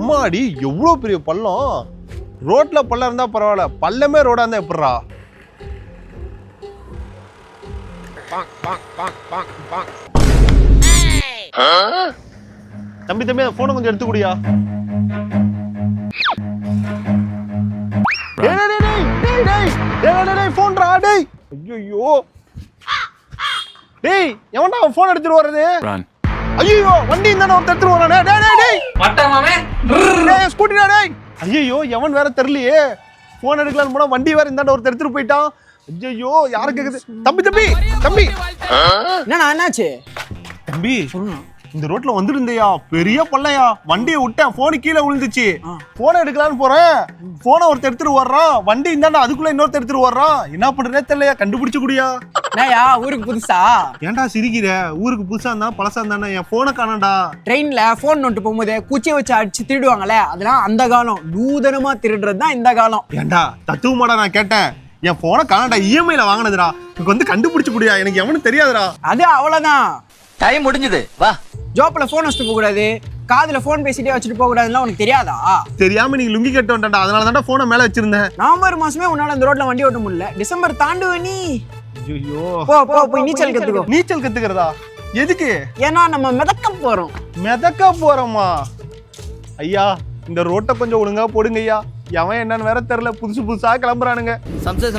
எம்மாடி எவ்வளோ பெரிய பள்ளம். ரோட்ல பள்ளம் இருந்தா பரவாயில்ல, பள்ளமே ரோடா இருந்தா எப்படிரா? தம்பி தம்பி போனை கொஞ்சம் எடுத்துக்கூடியா. போன்ரா டேய். ஐயோ டேய், எவன்டா போன் எடுத்துட்டு வர்றது? ஐயோ வண்டி இருந்தானே ஒருத்தர் எடுத்துட்டு வரானே. டேய் டேய் டேய் மட்டமாமே டேய் ஸ்கூட்டிடா டேய். ஐயோ எவன் வேற தெரியலையே. போன் எடுக்கலாம்னு போனா வண்டி வேற இருந்தானே ஒருத்தர் எடுத்துட்டு போயிட்டான். ஐயோ யாரு கேக்குது? தம்பி தம்பி தம்பி என்னண்ணா என்னாச்சு? தம்பி இந்த ரோட்ல வந்துட்டு இருந்தியா, பெரிய பள்ளையா, வண்டியை விட்டேன், போனு கீழே விழுந்துச்சு. போனை எடுக்கலான்னு போறேன், போனை ஒருத்தர் எடுத்துட்டு வர்றான், வண்டி இருந்தாண்டா அதுக்குள்ள இன்னொருத்தர் எடுத்துட்டு வர்றான். என்ன பண்றேனே தெரியலையா, கண்டுபிடிச்சு குடியா. என்னயா ஊருக்கு புதுசா? ஏன்டா சிரிக்கிற? ஊருக்கு புதுசா இருந்தா பழசா இருந்தானே, என் போனை காணாண்டா. ட்ரெயின்ல போன் நோட்டு போகும்போது குச்சியை வச்சு அடிச்சு திருடுவாங்களே, அதெல்லாம் அந்த காலம். நூதனமா திருடுறது தான் இந்த காலம். ஏன்டா தத்துவமாடா நான் கேட்டேன். என் போனை காணாண்டா, இஎம்ஐல வாங்கினதுடா. எனக்கு வந்து கண்டுபிடிச்சு குடியா, எனக்கு எவனு தெரியாதுடா. அது அவ்வளவுதான், டைம் முடிஞ்சது. வா. ஜோப்ல போன் வச்சுட்டு போக கூடாது, காதுல போன் பேசிட்டே வச்சுட்டு போக கூடாதுலாம் உனக்கு தெரியாதா? தெரியாம நீங்க லுங்கி கட்ட வந்துட்டா, அதனால தான்டா போனை மேல வச்சிருந்தேன். நவம்பர் மாசமே உன்னால அந்த ரோட்ல வண்டி ஓட்ட முடியல, டிசம்பர் தாண்டுவ நீ. ஐயோ போ போ போய் நீச்சல் கத்துக்கோ. நீச்சல் கத்துக்கிறதா? எதுக்கு? ஏன்னா நம்ம மிதக்க போறோம். மிதக்க போறோமா? ஐயா இந்த ரோட்டை கொஞ்சம் ஒழுங்கா போடுங்க ஐயா. எவன் என்னன்னு வேற தெரியல, புதுசு புதுசா கிளம்புறானுங்க. சம்சே